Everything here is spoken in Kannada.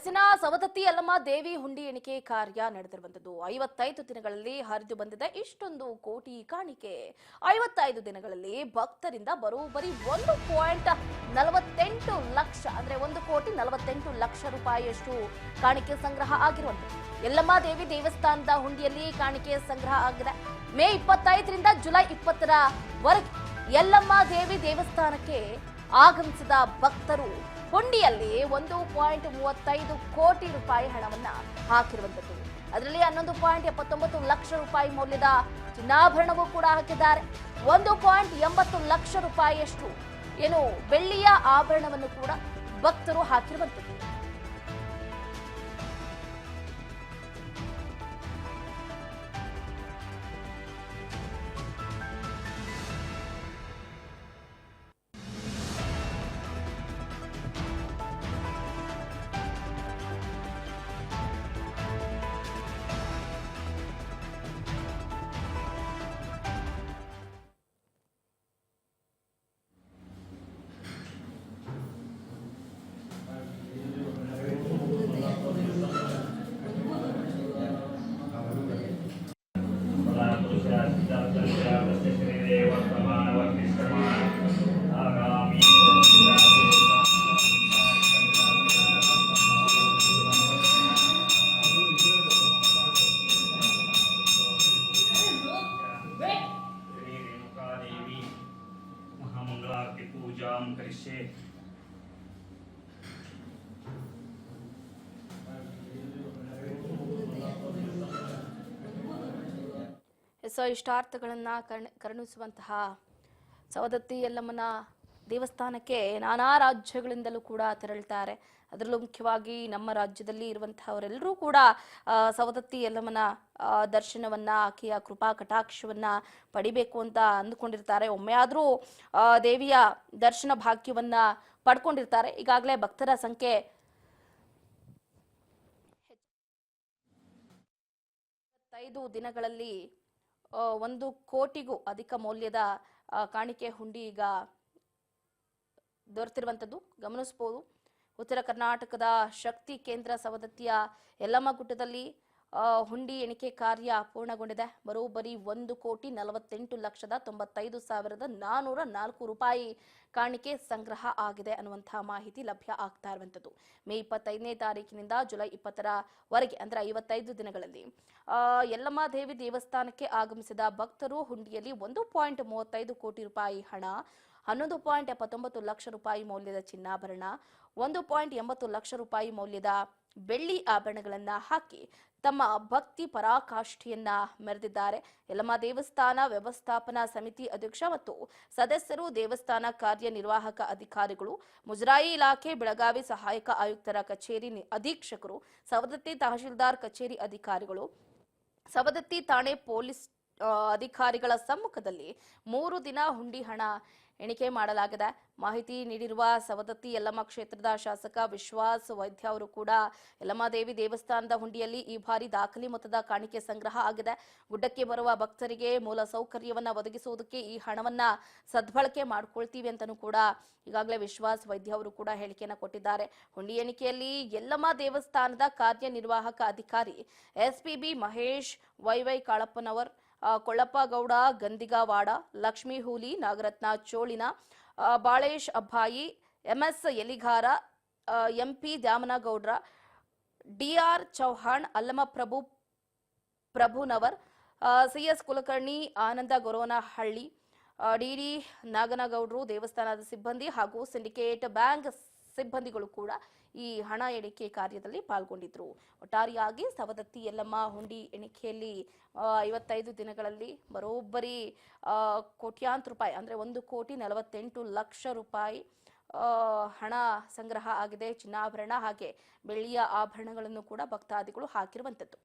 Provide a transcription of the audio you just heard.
ಎಸ್ಸಿನ ಸವದತ್ತಿ ಯಲ್ಲಮ್ಮ ದೇವಿ ಹುಂಡಿ ಎಣಿಕೆ ಕಾರ್ಯ ನಡೆದಿರುವಂತದ್ದು 55 ದಿನಗಳಲ್ಲಿ ಹರಿದು ಬಂದಿದೆ ಇಷ್ಟೊಂದು ಕೋಟಿ ಕಾಣಿಕೆ 55 ದಿನಗಳಲ್ಲಿ ಭಕ್ತರಿಂದ ಬರೋಬ್ಬರಿ 1.48 ಲಕ್ಷ ಅಂದ್ರೆ 1,48 ಲಕ್ಷ ರೂಪಾಯಿಯಷ್ಟು ಕಾಣಿಕೆ ಸಂಗ್ರಹ ಆಗಿರುವಂತದ್ದು ಯಲ್ಲಮ್ಮ ದೇವಿ ದೇವಸ್ಥಾನದ ಹುಂಡಿಯಲ್ಲಿ ಕಾಣಿಕೆ ಸಂಗ್ರಹ ಆಗಿದೆ ಮೇ 25ರಿಂದ ಜುಲೈ 20ರವರೆಗೆ ಯಲ್ಲಮ್ಮ ದೇವಿ ದೇವಸ್ಥಾನಕ್ಕೆ ಆಗಮಿಸಿದ ಭಕ್ತರು ಹುಂಡಿಯಲ್ಲಿ 1.35 ಕೋಟಿ ರೂಪಾಯಿ ಹಣವನ್ನ ಹಾಕಿರುವಂತದ್ದು ಅದರಲ್ಲಿ 11.79 ಲಕ್ಷ ರೂಪಾಯಿ ಮೌಲ್ಯದ ಚಿನ್ನಾಭರಣವೂ ಕೂಡ ಹಾಕಿದ್ದಾರೆ 1.80 ಲಕ್ಷ ರೂಪಾಯಿಯಷ್ಟು ಏನು ಬೆಳ್ಳಿಯ ಆಭರಣವನ್ನು ಕೂಡ ಭಕ್ತರು ಹಾಕಿರುವಂತದ್ದು ಇಷ್ಟಾರ್ಥಗಳನ್ನ ಕರುಣಿಸುವಂತಹ ಸವದತ್ತಿ ಯಲ್ಲಮ್ಮನ ದೇವಸ್ಥಾನಕ್ಕೆ ನಾನಾ ರಾಜ್ಯಗಳಿಂದಲೂ ಕೂಡ ತೆರಳುತ್ತಾರೆ ಅದರಲ್ಲೂ ಮುಖ್ಯವಾಗಿ ನಮ್ಮ ರಾಜ್ಯದಲ್ಲಿ ಇರುವಂತಹವರೆಲ್ಲರೂ ಕೂಡ ಸವದತ್ತಿ ಯಲ್ಲಮ್ಮನ ದರ್ಶನವನ್ನ ಆಕೆಯ ಕೃಪಾ ಕಟಾಕ್ಷವನ್ನ ಪಡಿಬೇಕು ಅಂತ ಅಂದುಕೊಂಡಿರ್ತಾರೆ ಒಮ್ಮೆ ಆದ್ರೂ ದೇವಿಯ ದರ್ಶನ ಭಾಗ್ಯವನ್ನ ಪಡ್ಕೊಂಡಿರ್ತಾರೆ ಈಗಾಗಲೇ ಭಕ್ತರ ಸಂಖ್ಯೆ 5 ದಿನಗಳಲ್ಲಿ 1 ಕೋಟಿಗೂ ಅಧಿಕ ಮೌಲ್ಯದ ಕಾಣಿಕೆ ಹುಂಡಿ ಈಗ ದೊರೆತಿರುವಂತದ್ದು ಗಮನಿಸಬಹುದು ಉತ್ತರ ಕರ್ನಾಟಕದ ಶಕ್ತಿ ಕೇಂದ್ರ ಸವದತ್ತಿಯ ಯಲ್ಲಮ್ಮ ಗುಡ್ಡದಲ್ಲಿ ಹುಂಡಿ ಎಣಿಕೆ ಕಾರ್ಯ ಪೂರ್ಣಗೊಂಡಿದೆ ಬರೋಬ್ಬರಿ 1,48,95,404 ರೂಪಾಯಿ ಕಾಣಿಕೆ ಸಂಗ್ರಹ ಆಗಿದೆ ಅನ್ನುವಂತಹ ಮಾಹಿತಿ ಲಭ್ಯ ಆಗ್ತಾ ಇರುವಂತದ್ದು ಮೇ 25ನೇ ತಾರೀಕಿನಿಂದ ಜುಲೈ 20ರವರೆಗೆ ಅಂದ್ರೆ 55 ದಿನಗಳಲ್ಲಿ ಯಲ್ಲಮ್ಮ ದೇವಿ ದೇವಸ್ಥಾನಕ್ಕೆ ಆಗಮಿಸಿದ ಭಕ್ತರು ಹುಂಡಿಯಲ್ಲಿ 1.35 ಕೋಟಿ ರೂಪಾಯಿ ಹಣ 11.79 ಲಕ್ಷ ರೂಪಾಯಿ ಮೌಲ್ಯದ ಚಿನ್ನಾಭರಣ 1.80 ಲಕ್ಷ ರೂಪಾಯಿ ಮೌಲ್ಯದ ಬೆಳ್ಳಿ ಆಭರಣಗಳನ್ನ ಹಾಕಿ ತಮ್ಮ ಭಕ್ತಿ ಪರಾಕಾಷ್ಠೆಯನ್ನ ಮೆರೆದಿದ್ದಾರೆ ಯಲ್ಲಮ್ಮ ದೇವಸ್ಥಾನ ವ್ಯವಸ್ಥಾಪನಾ ಸಮಿತಿ ಅಧ್ಯಕ್ಷ ಮತ್ತು ಸದಸ್ಯರು ದೇವಸ್ಥಾನ ಕಾರ್ಯನಿರ್ವಾಹಕ ಅಧಿಕಾರಿಗಳು ಮುಜರಾಯಿ ಇಲಾಖೆ ಬೆಳಗಾವಿ ಸಹಾಯಕ ಆಯುಕ್ತರ ಕಚೇರಿ ಅಧೀಕ್ಷಕರು ಸವದತ್ತಿ ತಹಶೀಲ್ದಾರ್ ಕಚೇರಿ ಅಧಿಕಾರಿಗಳು ಸವದತ್ತಿ ಠಾಣೆ ಪೊಲೀಸ್ ಅಧಿಕಾರಿಗಳ ಸಮ್ಮುಖದಲ್ಲಿ 3 ದಿನ ಹುಂಡಿ ಹಣ ಎಣಿಕೆ ಮಾಡಲಾಗಿದೆ ಮಾಹಿತಿ ನೀಡಿರುವ ಸವದತ್ತಿ ಯಲ್ಲಮ್ಮ ಕ್ಷೇತ್ರದ ಶಾಸಕ ವಿಶ್ವಾಸ್ ವೈದ್ಯ ಅವರು ಕೂಡ ಯಲ್ಲಮ್ಮ ದೇವಿ ದೇವಸ್ಥಾನದ ಹುಂಡಿಯಲ್ಲಿ ಈ ಬಾರಿ ದಾಖಲೆ ಮೊತ್ತದ ಕಾಣಿಕೆ ಸಂಗ್ರಹ ಆಗಿದೆ ಗುಡ್ಡಕ್ಕೆ ಬರುವ ಭಕ್ತರಿಗೆ ಮೂಲ ಸೌಕರ್ಯವನ್ನ ಒದಗಿಸುವುದಕ್ಕೆ ಈ ಹಣವನ್ನ ಸದ್ಬಳಕೆ ಮಾಡಿಕೊಳ್ತೀವಿ ಅಂತಲೂ ಕೂಡ ಈಗಾಗಲೇ ವಿಶ್ವಾಸ್ ವೈದ್ಯ ಅವರು ಕೂಡ ಹೇಳಿಕೆಯನ್ನು ಕೊಟ್ಟಿದ್ದಾರೆ ಹುಂಡಿ ಎಣಿಕೆಯಲ್ಲಿ ಯಲ್ಲಮ್ಮ ದೇವಸ್ಥಾನದ ಕಾರ್ಯನಿರ್ವಾಹಕ ಅಧಿಕಾರಿ SPB Mahesh YY Kalappanavar Kollappa Gowda Gandigawada Lakshmi Hooli Nagaratna Cholina Balesh Abbai MS Yaligara MP Dyamanagoudra DR Chauhan Allama Prabhunavar CS Kulkarni Ananda Goravanahalli DD ನಾಗನಗೌಡರು ದೇವಸ್ಥಾನದ ಸಿಬ್ಬಂದಿ ಹಾಗೂ ಸಿಂಡಿಕೇಟ್ ಬ್ಯಾಂಕ್ ಸಿಬ್ಬಂದಿಗಳು ಕೂಡ ಈ ಹಣ ಎಣಿಕೆ ಕಾರ್ಯದಲ್ಲಿ ಪಾಲ್ಗೊಂಡಿದ್ರು ಒಟ್ಟಾರೆಯಾಗಿ ಸವದತ್ತಿ ಯಲ್ಲಮ್ಮ ಹುಂಡಿ ಎಣಿಕೆಯಲ್ಲಿ 55 ದಿನಗಳಲ್ಲಿ ಬರೋಬ್ಬರಿ ಕೋಟ್ಯಾಂತರ ರೂಪಾಯಿ ಅಂದ್ರೆ 1,48 ಲಕ್ಷ ರೂಪಾಯಿ ಹಣ ಸಂಗ್ರಹ ಆಗಿದೆ ಚಿನ್ನಾಭರಣ ಹಾಗೆ ಬೆಳ್ಳಿಯ ಆಭರಣಗಳನ್ನು ಕೂಡ ಭಕ್ತಾದಿಗಳು ಹಾಕಿರುವಂತದ್ದು